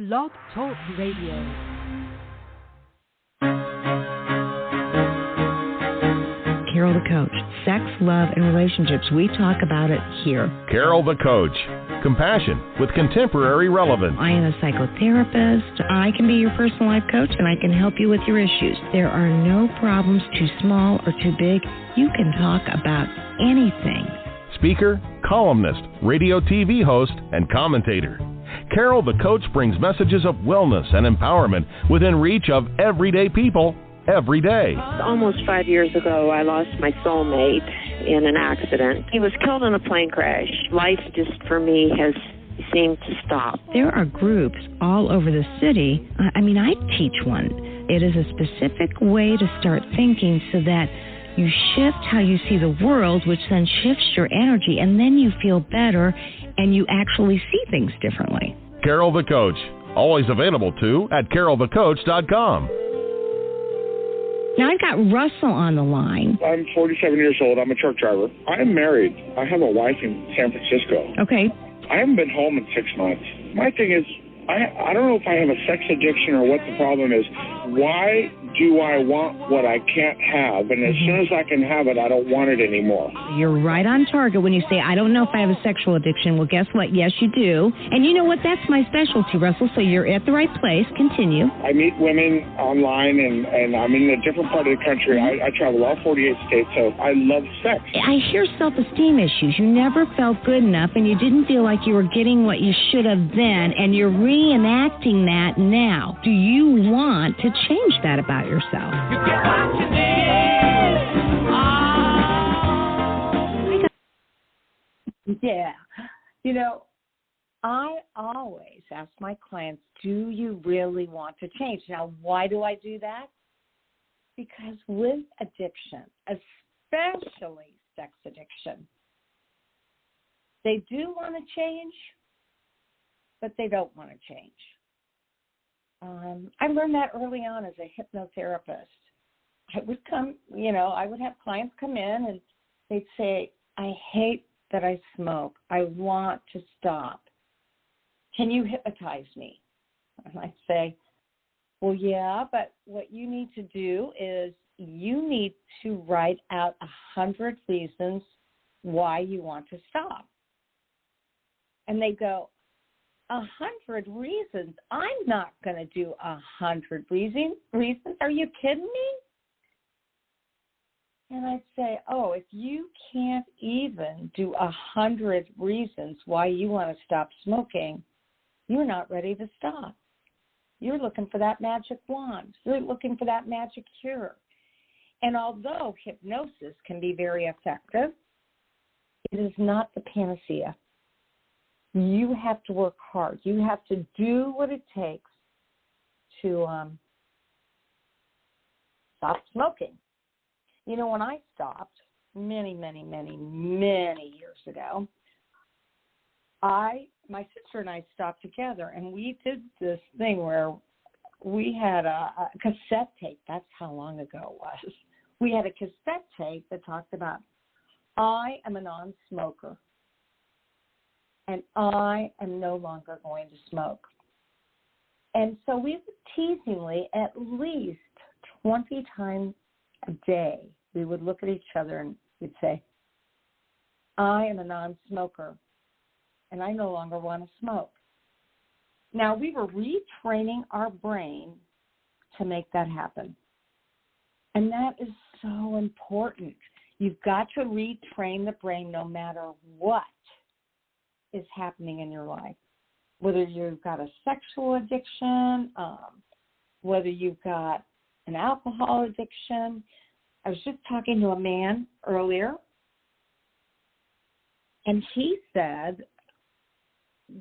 Blog Talk Radio. Carol the Coach. Sex, love, and relationships. We talk about it here. Carol the Coach. Compassion with contemporary relevance. I am a psychotherapist. I can be your personal life coach, and I can help you with your issues. There are no problems too small or too big. You can talk about anything. Speaker, columnist, radio TV host, and commentator. Carol the Coach brings messages of wellness and empowerment within reach of everyday people every day. Almost 5 years ago, I lost my soulmate in an accident. He was killed in a plane crash. Life just, for me, has seemed to stop. There are groups all over the city. I teach one. It is a specific way to start thinking so that you shift how you see the world, which then shifts your energy, and then you feel better and you actually see things differently. Carol the Coach. Always available, too, at carolthecoach.com. Now, I've got Russell on the line. I'm 47 years old. I'm a truck driver. I'm married. I have a wife in San Francisco. Okay. I haven't been home in 6 months. My thing is, I don't know if I have a sex addiction or what the problem is. Why do I want what I can't have? And as soon as I can have it, I don't want it anymore. You're right on target when you say, I don't know if I have a sexual addiction. Well, guess what? Yes, you do. And you know what? That's my specialty, Russell. So you're at the right place. Continue. I meet women online, and I'm in a different part of the country. I travel all 48 states, so I love sex. I hear self-esteem issues. You never felt good enough, and you didn't feel like you were getting what you should have then, and you're reenacting that now. Do you want to change that about yourself? You get what you need. Yeah. You know, I always ask my clients, do you really want to change? Now, why do I do that? Because with addiction, especially sex addiction, they do want to change, but they don't want to change. I learned that early on as a hypnotherapist. I would have clients come in and they'd say, I hate that I smoke. I want to stop. Can you hypnotize me? And I'd say, well, yeah, but what you need to do is you need to write out 100 reasons why you want to stop. And they go, 100 reasons? I'm not going to do 100 reasons. Are you kidding me? And I'd say, if you can't even do 100 reasons why you want to stop smoking, you're not ready to stop. You're looking for that magic wand. You're looking for that magic cure. And although hypnosis can be very effective, it is not the panacea. You have to work hard. You have to do what it takes to stop smoking. You know, when I stopped many, many, many, many years ago, my sister and I stopped together, and we did this thing where we had a cassette tape. That's how long ago it was. We had a cassette tape that talked about, I am a non-smoker, and I am no longer going to smoke. And so we would teasingly, at least 20 times a day, we would look at each other and we'd say, I am a non-smoker, and I no longer want to smoke. Now, we were retraining our brain to make that happen. And that is so important. You've got to retrain the brain no matter what is happening in your life. Whether you've got a sexual addiction, whether you've got an alcohol addiction. I was just talking to a man earlier, and he said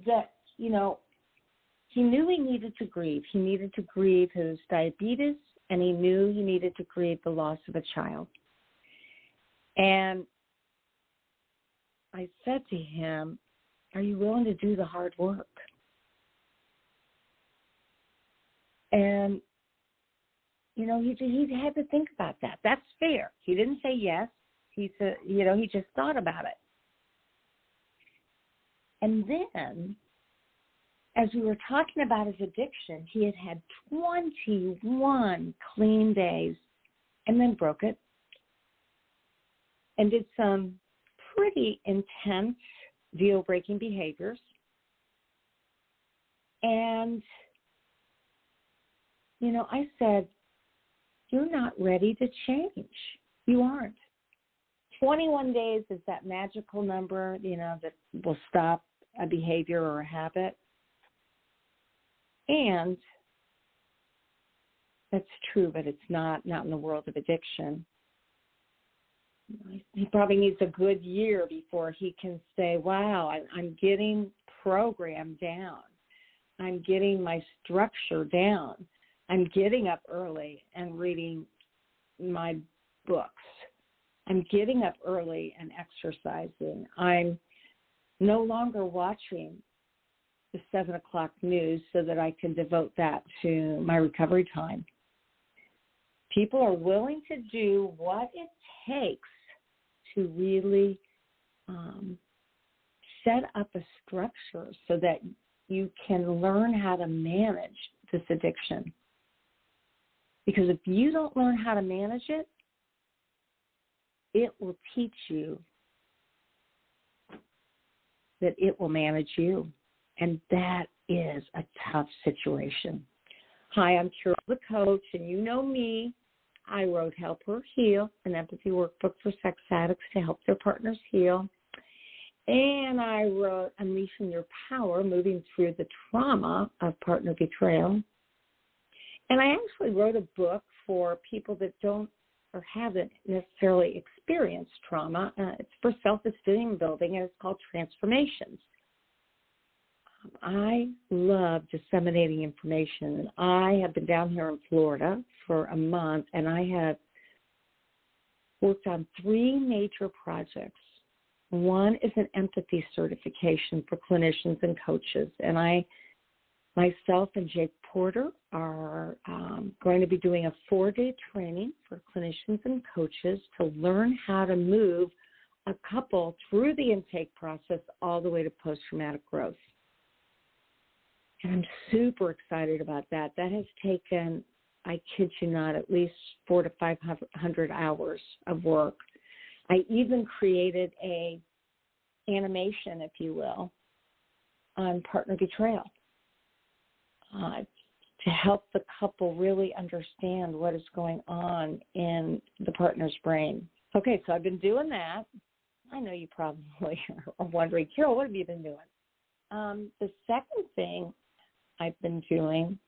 that, he knew he needed to grieve. He needed to grieve his diabetes, and he knew he needed to grieve the loss of a child. And I said to him, are you willing to do the hard work? And, he had to think about that. That's fair. He didn't say yes. He said, he just thought about it. And then, as we were talking about his addiction, he had had 21 clean days and then broke it and did some pretty intense deal-breaking behaviors. And, you know, I said, you're not ready to change. You aren't. 21 days is that magical number, you know, that will stop a behavior or a habit. And that's true, but it's not in the world of addiction. He probably needs a good year before he can say, wow, I'm getting programmed down. I'm getting my structure down. I'm getting up early and reading my books. I'm getting up early and exercising. I'm no longer watching the 7 o'clock news so that I can devote that to my recovery time. People are willing to do what it takes to really set up a structure so that you can learn how to manage this addiction. Because if you don't learn how to manage it, it will teach you that it will manage you. And that is a tough situation. Hi, I'm Carol the Coach, and you know me. I wrote Help Her Heal, an empathy workbook for sex addicts to help their partners heal. And I wrote Unleashing Your Power, Moving Through the Trauma of Partner Betrayal. And I actually wrote a book for people that don't or haven't necessarily experienced trauma. It's for self-esteem building, and it's called Transformations. I love disseminating information. I have been down here in Florida for a month, and I have worked on 3 major projects. One is an empathy certification for clinicians and coaches, and myself and Jake Porter are going to be doing a 4-day training for clinicians and coaches to learn how to move a couple through the intake process all the way to post-traumatic growth. And I'm super excited about that. That has taken, I kid you not, at least 400 to 500 hours of work. I even created a animation, if you will, on partner betrayal to help the couple really understand what is going on in the partner's brain. Okay, so I've been doing that. I know you probably are wondering, Carol, what have you been doing? The second thing I've been doing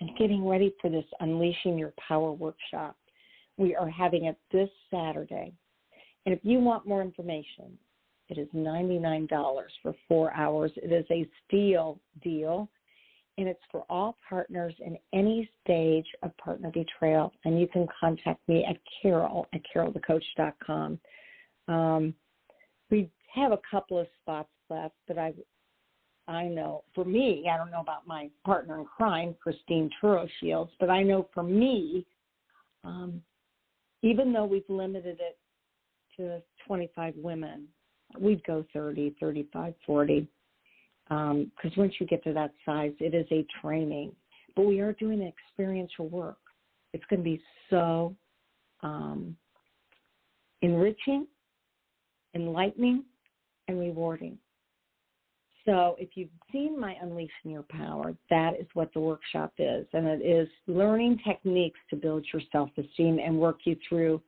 is getting ready for this Unleashing Your Power workshop. We are having it this Saturday. And if you want more information, it is $99 for 4 hours. It is a steal deal, and it's for all partners in any stage of partner betrayal. And you can contact me at carolthecoach.com. We have a couple of spots left, but I know for me, I don't know about my partner in crime, Christine Turoshields, but I know for me, even though we've limited it to 25 women, we'd go 30, 35, 40, because once you get to that size, it is a training. But we are doing experiential work. It's going to be so enriching, enlightening, and rewarding. So if you've seen my Unleashing Your Power, that is what the workshop is. And it is learning techniques to build your self-esteem and work you through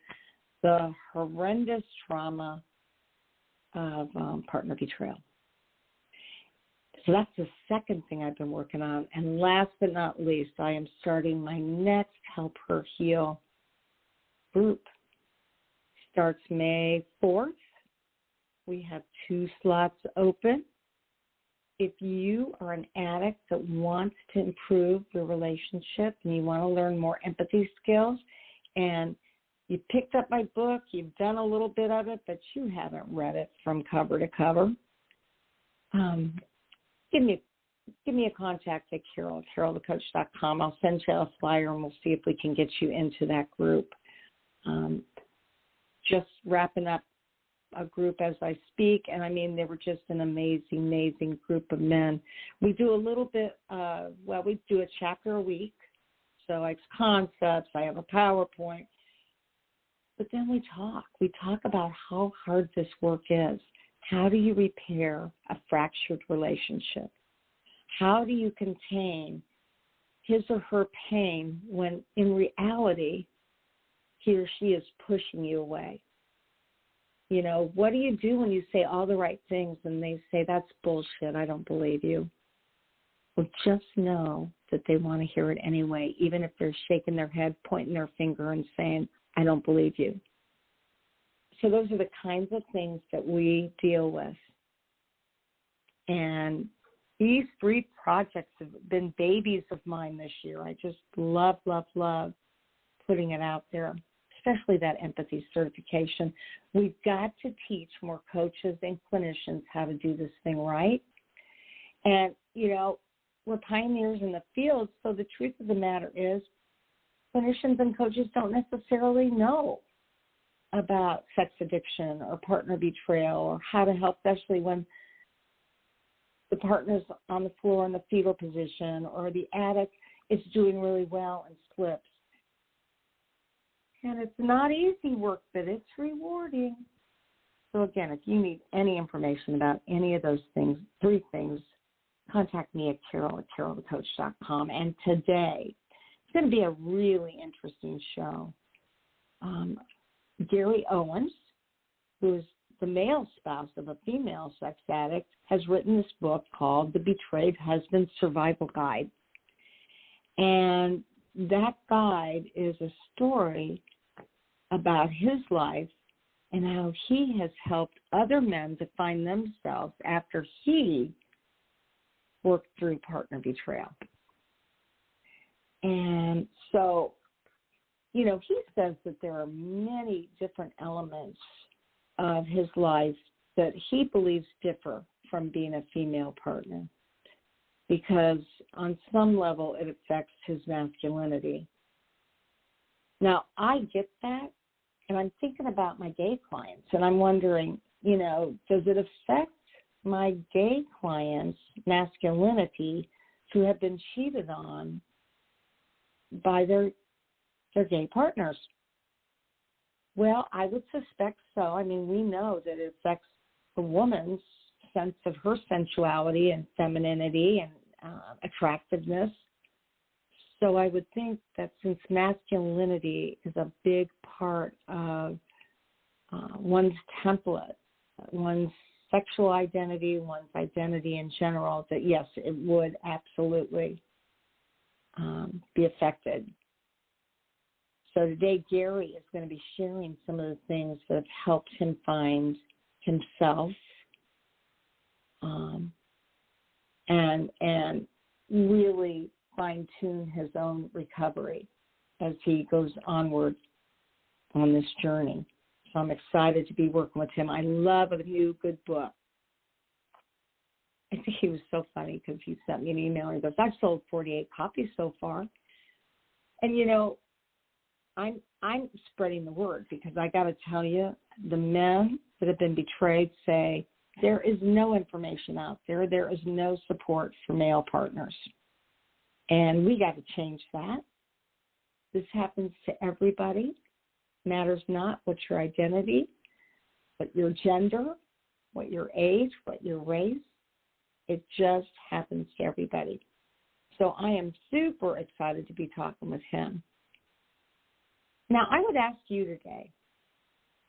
the horrendous trauma of partner betrayal. So that's the second thing I've been working on. And last but not least, I am starting my next Help Her Heal group. Starts May 4th. We have 2 slots open. If you are an addict that wants to improve your relationship and you want to learn more empathy skills, and you picked up my book, you've done a little bit of it, but you haven't read it from cover to cover, give me a contact at carolthecoach.com. I'll send you a flyer, and we'll see if we can get you into that group. Just wrapping up a group as I speak, and I mean, they were just an amazing, amazing group of men. We do a little bit, we do a chapter a week. So it's concepts, I have a PowerPoint. But then we talk about how hard this work is. How do you repair a fractured relationship? How do you contain his or her pain when in reality he or she is pushing you away? You know, what do you do when you say all the right things and they say, that's bullshit, I don't believe you? Well, just know that they want to hear it anyway, even if they're shaking their head, pointing their finger and saying, I don't believe you. So those are the kinds of things that we deal with. And these 3 projects have been babies of mine this year. I just love, love, love putting it out there, especially that empathy certification. We've got to teach more coaches and clinicians how to do this thing right. And, you know, we're pioneers in the field, so the truth of the matter is clinicians and coaches don't necessarily know about sex addiction or partner betrayal or how to help, especially when the partner's on the floor in the fetal position or the addict is doing really well and slips. And it's not easy work, but it's rewarding. So again, if you need any information about any of those things, 3 things, contact me at carol@carolthecoach.com. And today, it's going to be a really interesting show. Gary Owens, who is the male spouse of a female sex addict, has written this book called The Betrayed Husband Survival Guide. And that guide is a story about his life and how he has helped other men to find themselves after he worked through partner betrayal. And so, you know, he says that there are many different elements of his life that he believes differ from being a female partner, because on some level it affects his masculinity. Now, I get that, and I'm thinking about my gay clients, and I'm wondering, you know, does it affect my gay clients' masculinity who have been cheated on by their gay partners? Well, I would suspect so. I mean, we know that it affects the woman's sense of her sensuality and femininity and attractiveness. So I would think that since masculinity is a big part of one's template, one's sexual identity, one's identity in general, that yes, it would absolutely be affected. So today, Gary is going to be sharing some of the things that have helped him find himself and really fine-tune his own recovery as he goes onward on this journey. So I'm excited to be working with him. I love a new good book. I think he was so funny because he sent me an email and he goes, I've sold 48 copies so far. And, you know, I'm spreading the word because I got to tell you, the men that have been betrayed say there is no information out there. There is no support for male partners. And we got to change that. This happens to everybody. Matters not what your identity, what your gender, what your age, what your race. It just happens to everybody. So I am super excited to be talking with him. Now, I would ask you today,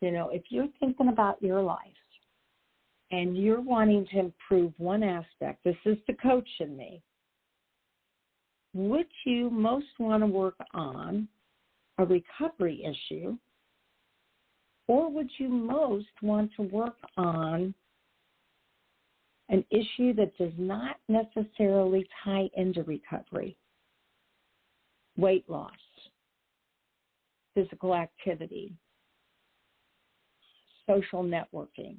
you know, if you're thinking about your life and you're wanting to improve one aspect, this is the coach in me, would you most want to work on a recovery issue, or would you most want to work on an issue that does not necessarily tie into recovery? Weight loss, physical activity, social networking,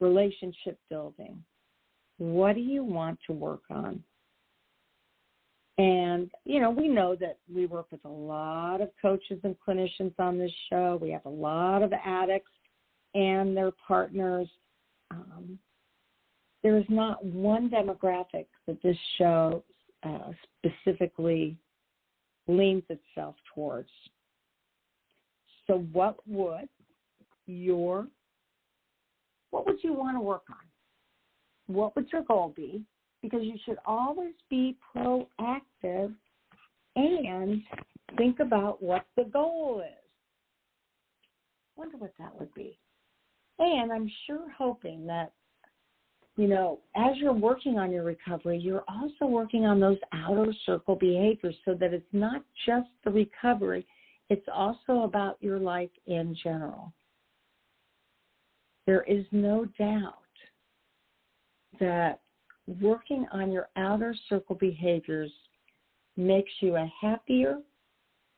relationship building. What do you want to work on? And, you know, we know that we work with a lot of coaches and clinicians on this show. We have a lot of addicts. and their partners. There is not one demographic that this show specifically leans itself towards. So what would you want to work on? What would your goal be? Because you should always be proactive and think about what the goal is. Wonder what that would be. And I'm sure hoping that, as you're working on your recovery, you're also working on those outer circle behaviors so that it's not just the recovery, it's also about your life in general. There is no doubt that working on your outer circle behaviors makes you a happier,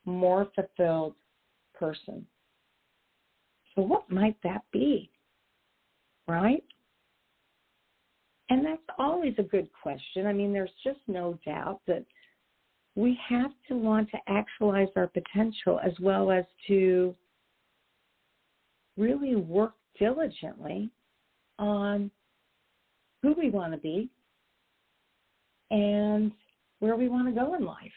more fulfilled person. So what might that be, right? And that's always a good question. I mean, there's just no doubt that we have to want to actualize our potential as well as to really work diligently on who we want to be and where we want to go in life.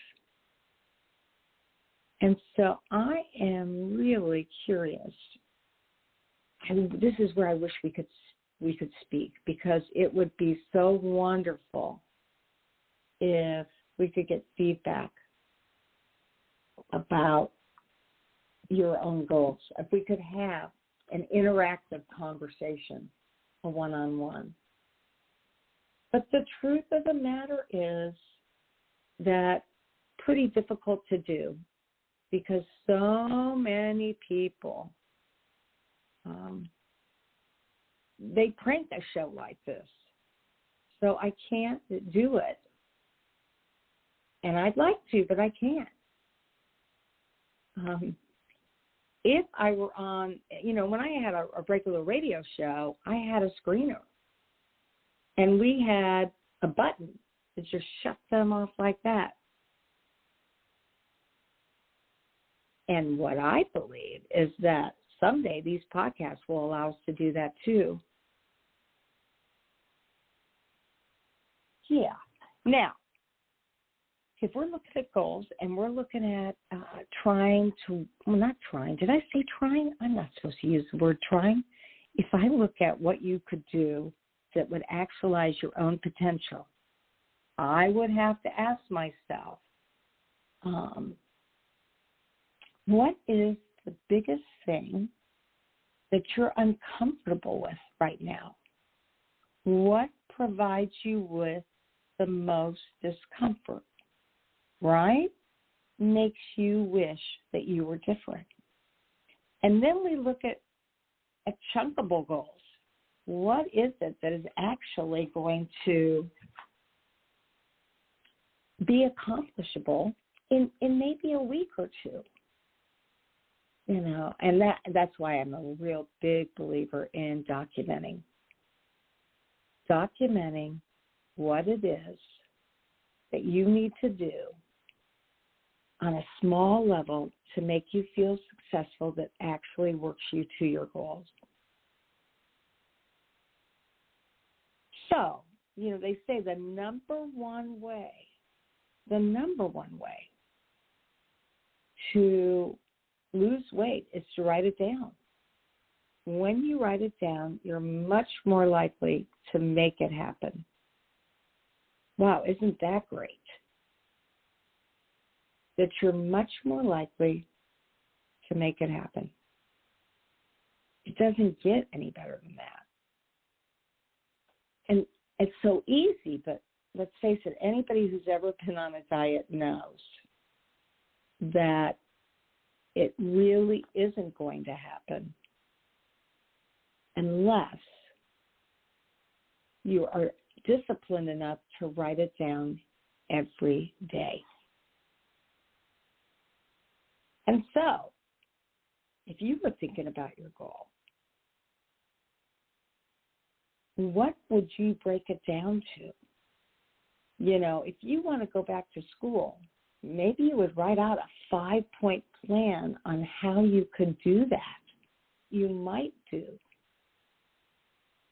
And so I am really curious, and this is where I wish we could speak, because it would be so wonderful if we could get feedback about your own goals. If we could have an interactive conversation, a one-on-one. But the truth of the matter is that pretty difficult to do because so many people, they prank a show like this. So I can't do it. And I'd like to, but I can't. If I were on, when I had a regular radio show, I had a screener. And we had a button that just shut them off like that. And what I believe is that someday these podcasts will allow us to do that too. Yeah. Now, if we're looking at goals and we're looking at not trying. Did I say trying? I'm not supposed to use the word trying. If I look at what you could do that would actualize your own potential, I would have to ask myself, what is the biggest thing that you're uncomfortable with right now? What provides you with the most discomfort, right? Makes you wish that you were different. And then we look at chunkable goals. What is it that is actually going to be accomplishable in maybe a week or two? And that's why I'm a real big believer in documenting. Documenting what it is that you need to do on a small level to make you feel successful that actually works you to your goals. So, they say the number one way to lose weight is to write it down. When you write it down, you're much more likely to make it happen. Wow, isn't that great? That you're much more likely to make it happen. It doesn't get any better than that. And it's so easy, but let's face it, anybody who's ever been on a diet knows that it really isn't going to happen unless you are disciplined enough to write it down every day. And so, if you were thinking about your goal, what would you break it down to? If you want to go back to school, maybe you would write out a 5-point plan on how you could do that. You might do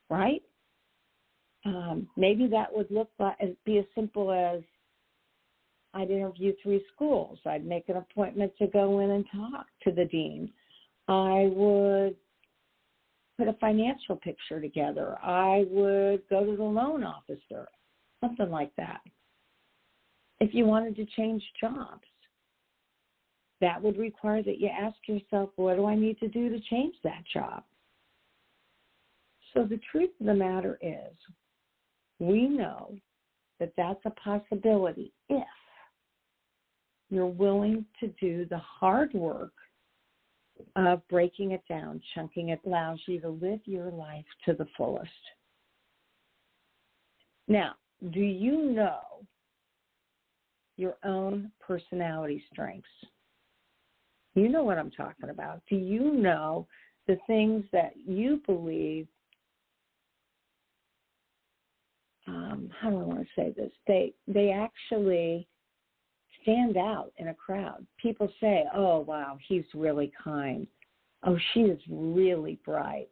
right? Maybe that would be as simple as I'd interview 3 schools. I'd make an appointment to go in and talk to the dean. I would put a financial picture together. I would go to the loan officer, something like that. If you wanted to change jobs, that would require that you ask yourself, what do I need to do to change that job? So the truth of the matter is, we know that that's a possibility if you're willing to do the hard work of breaking it down, chunking it, allows you to live your life to the fullest. Now, do you know your own personality strengths? You know what I'm talking about. Do you know the things that you believe, how do I want to say this? They actually stand out in a crowd. People say, oh, wow, he's really kind. Oh, she is really bright.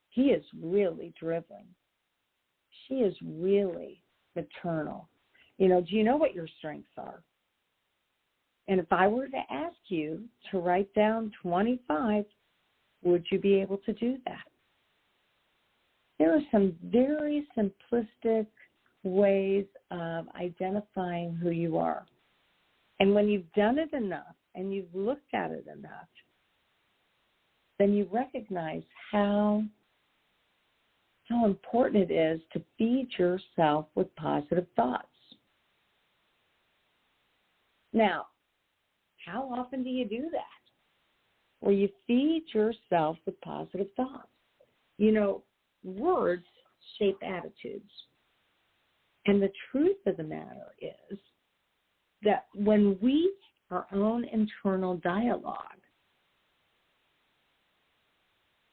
He is really driven. She is really maternal. Do you know what your strengths are? And if I were to ask you to write down 25, would you be able to do that? There are some very simplistic ways of identifying who you are. And when you've done it enough and you've looked at it enough, then you recognize how important it is to feed yourself with positive thoughts. Now, how often do you do that? Where you feed yourself with positive thoughts. Words shape attitudes. And the truth of the matter is that when we, our own internal dialogue,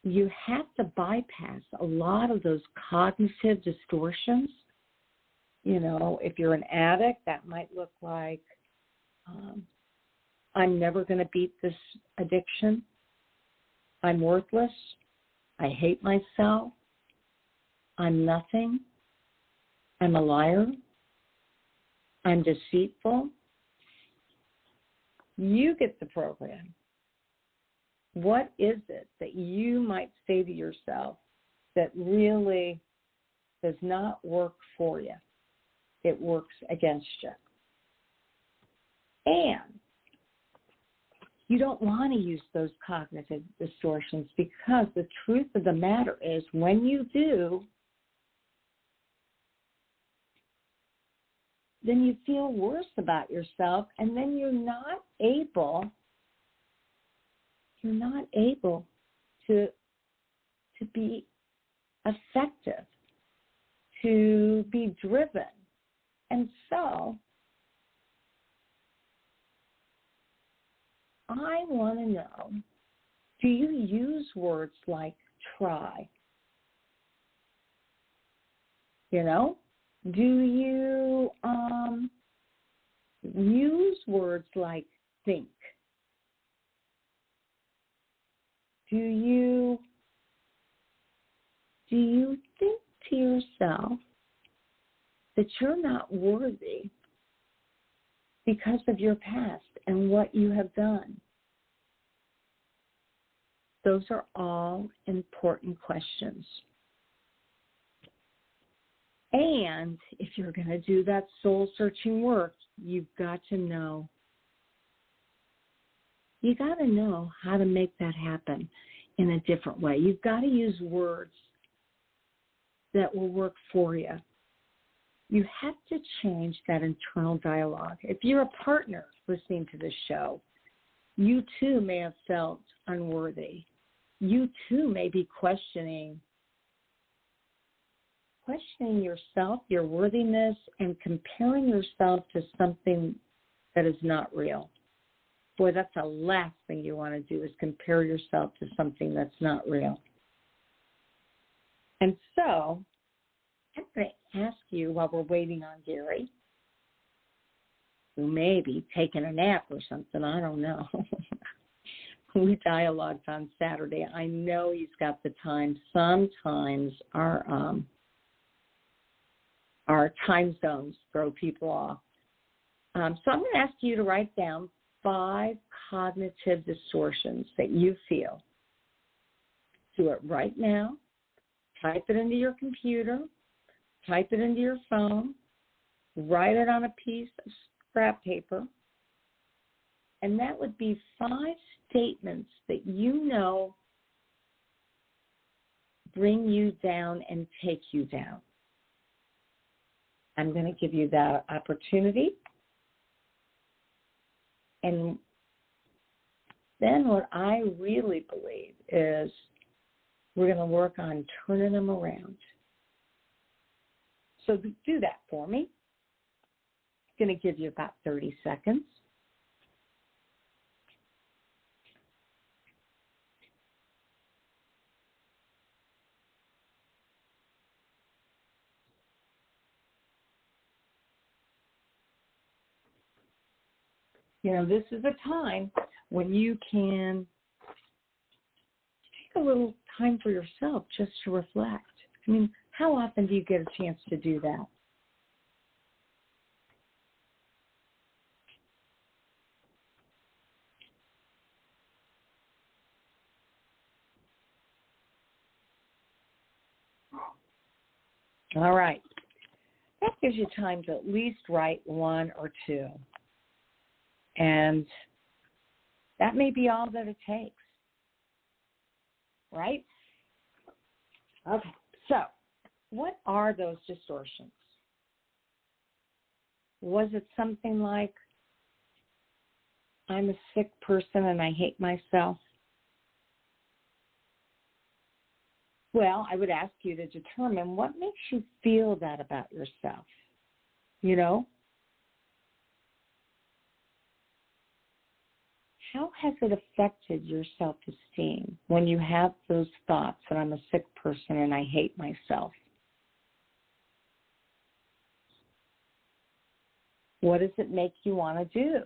you have to bypass a lot of those cognitive distortions. If you're an addict, that might look like, I'm never going to beat this addiction. I'm worthless. I hate myself. I'm nothing. I'm a liar. I'm deceitful. You get the program. What is it that you might say to yourself that really does not work for you? It works against you. And you don't want to use those cognitive distortions, because the truth of the matter is when you do, then you feel worse about yourself, and then you're not able to be effective, to be driven. And so I want to know, do you use words like try? Do you use words like think? Do you think to yourself that you're not worthy because of your past and what you have done? Those are all important questions. And if you're going to do that soul-searching work, you've got to know. You got to know how to make that happen in a different way. You've got to use words that will work for you. You have to change that internal dialogue. If you're a partner listening to this show, you too may have felt unworthy. You too may be questioning yourself, your worthiness, and comparing yourself to something that is not real. Boy, that's the last thing you want to do, is compare yourself to something that's not real. And so I'm going to ask you, while we're waiting on Gary, who may be taking a nap or something, I don't know. we dialogued on Saturday. I know he's got the time. Sometimes our time zones throw people off. So I'm going to ask you to write down 5 cognitive distortions that you feel. Do it right now. Type it into your computer. Type it into your phone. Write it on a piece of scrap paper. And that would be 5 statements that you know bring you down and take you down. I'm going to give you that opportunity. And then what I really believe is we're going to work on turning them around. So do that for me. I'm going to give you about 30 seconds. You know, this is a time when you can take a little time for yourself just to reflect. I mean, how often do you get a chance to do that? All right. That gives you time to at least write 1 or 2. And that may be all that it takes. Right? Okay. So, what are those distortions? Was it something like, I'm a sick person and I hate myself? Well, I would ask you to determine what makes you feel that about yourself. You know? How has it affected your self-esteem when you have those thoughts that I'm a sick person and I hate myself? What does it make you want to do?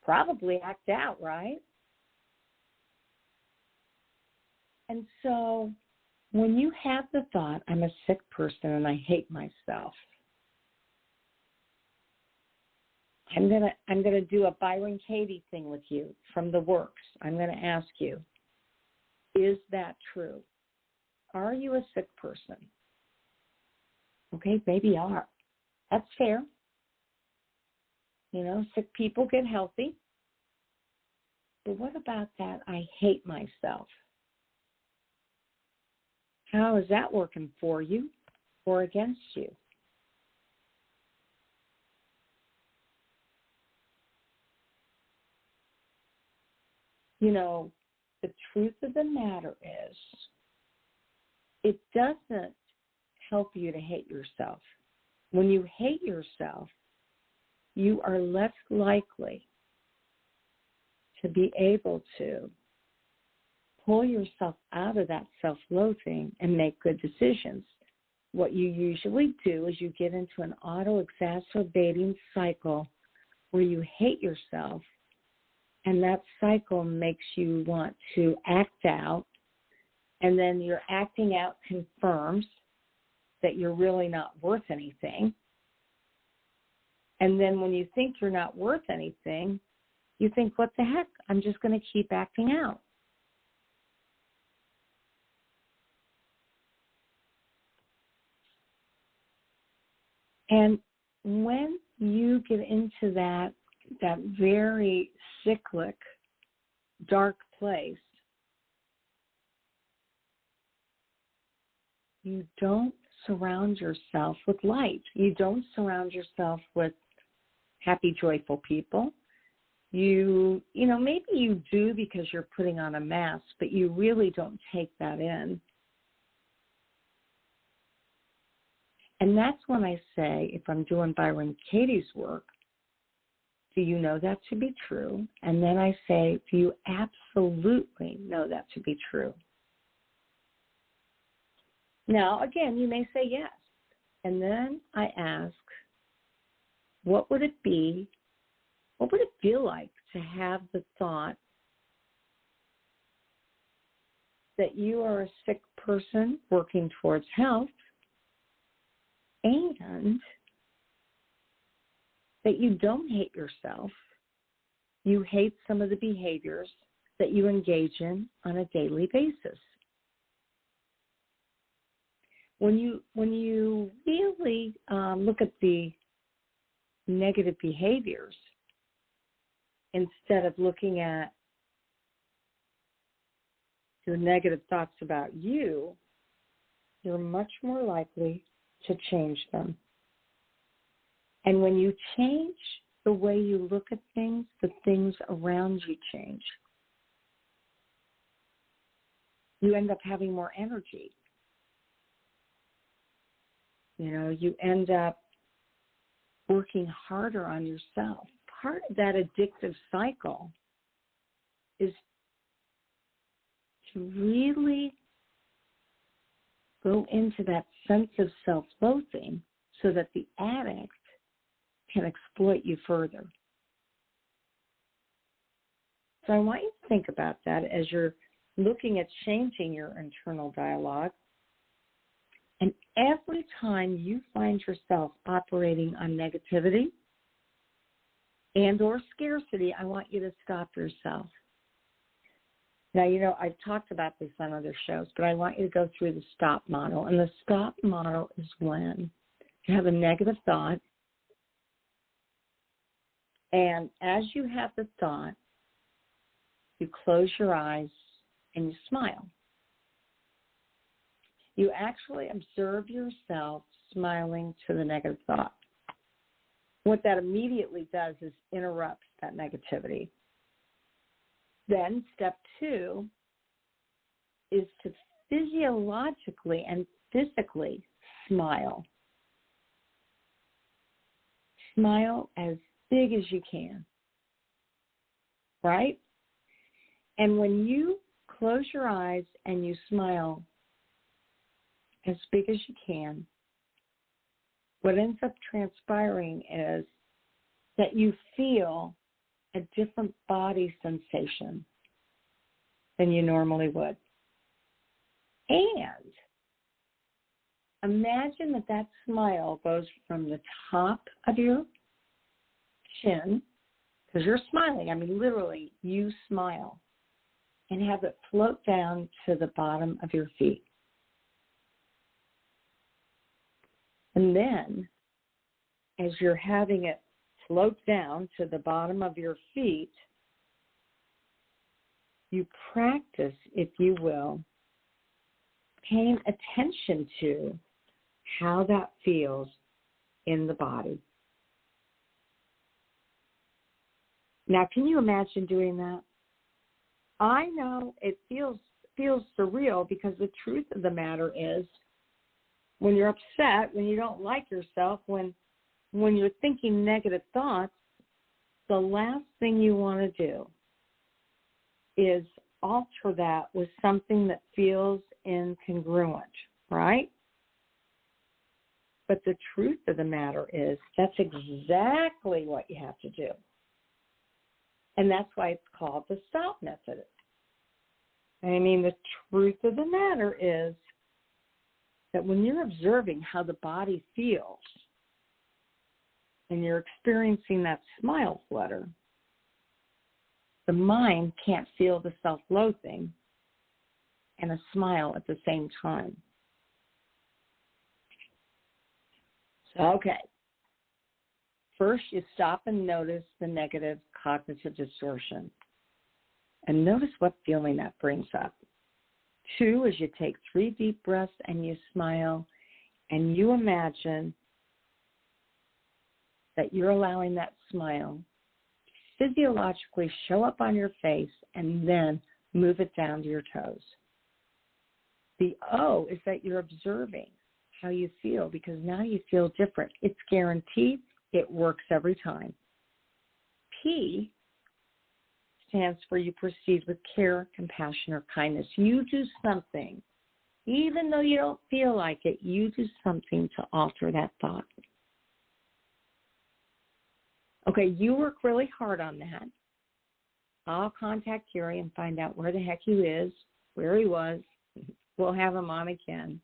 Probably act out, right? And so when you have the thought, I'm a sick person and I hate myself, I'm gonna do a Byron Katie thing with you from the works. I'm gonna ask you, is that true? Are you a sick person? Okay, maybe you are. That's fair. You know, sick people get healthy. But what about that? I hate myself. How is that working for you or against you? You know, the truth of the matter is, it doesn't help you to hate yourself. When you hate yourself, you are less likely to be able to pull yourself out of that self-loathing and make good decisions. What you usually do is you get into an auto-exacerbating cycle where you hate yourself, and that cycle makes you want to act out, and then your acting out confirms that you're really not worth anything. And then when you think you're not worth anything, you think, what the heck, I'm just going to keep acting out. And when you get into that very cyclic, dark place, you don't surround yourself with light. You don't surround yourself with happy, joyful people. You know, maybe you do because you're putting on a mask, but you really don't take that in. And that's when I say, if I'm doing Byron Katie's work, do you know that to be true? And then I say, do you absolutely know that to be true? Now, again, you may say yes. And then I ask, what would it be What would it feel like to have the thought that you are a sick person working towards health and that you don't hate yourself? You hate some of the behaviors that you engage in on a daily basis. When you really look at the negative behaviors, instead of looking at your negative thoughts about you, you're much more likely to change them. And when you change the way you look at things, the things around you change. You end up having more energy. You end up working harder on yourself. Part of that addictive cycle is to really go into that sense of self-loathing so that the addict can exploit you further. So I want you to think about that as you're looking at changing your internal dialogue. And every time you find yourself operating on negativity and or scarcity, I want you to stop yourself. Now, I've talked about this on other shows, but I want you to go through the stop model. And the stop model is when you have a negative thought, and as you have the thought, you close your eyes and you smile. You actually observe yourself smiling to the negative thought. What that immediately does is interrupts that negativity. Then step 2 is to physiologically and physically smile. Smile as big as you can, right? And when you close your eyes and you smile as big as you can, what ends up transpiring is that you feel a different body sensation than you normally would. And imagine that smile goes from the top of your chin, because you're smiling, literally, you smile, and have it float down to the bottom of your feet. And then, as you're having it float down to the bottom of your feet, you practice, if you will, paying attention to how that feels in the body. Now, can you imagine doing that? I know it feels surreal, because the truth of the matter is, when you're upset, when you don't like yourself, when you're thinking negative thoughts, the last thing you want to do is alter that with something that feels incongruent, right? But the truth of the matter is, that's exactly what you have to do. And that's why it's called the stop method. The truth of the matter is that when you're observing how the body feels and you're experiencing that smile flutter, the mind can't feel the self-loathing and a smile at the same time. So, okay. First, you stop and notice the negative cognitive distortion. And notice what feeling that brings up. 2 is you take 3 deep breaths and you smile, and you imagine that you're allowing that smile to physiologically show up on your face and then move it down to your toes. The O is that you're observing how you feel, because now you feel different. It's guaranteed. It works every time. P stands for you proceed with care, compassion, or kindness. You do something. Even though you don't feel like it, you do something to alter that thought. Okay, you work really hard on that. I'll contact Gary and find out where the heck he is, where he was. We'll have him on again.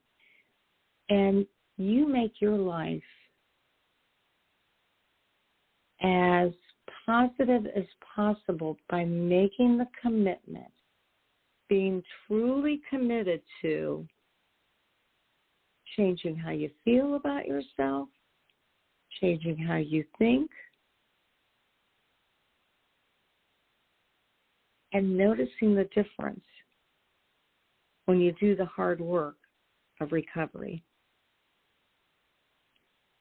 And you make your life as positive as possible by making the commitment, being truly committed to changing how you feel about yourself, changing how you think, and noticing the difference when you do the hard work of recovery.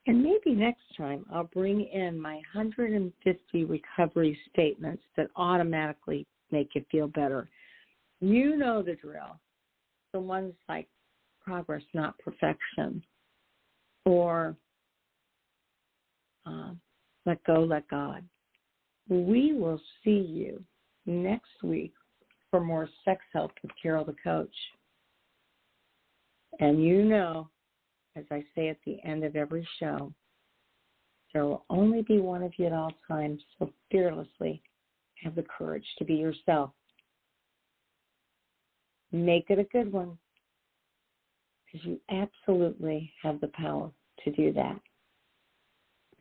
And maybe next time I'll bring in my 150 recovery statements that automatically make you feel better. You know the drill. The ones like progress, not perfection, or let go, let God. We will see you next week for more Sex Help with Carol the Coach. And you know, as I say at the end of every show, there will only be one of you at all times, so fearlessly have the courage to be yourself. Make it a good one, because you absolutely have the power to do that.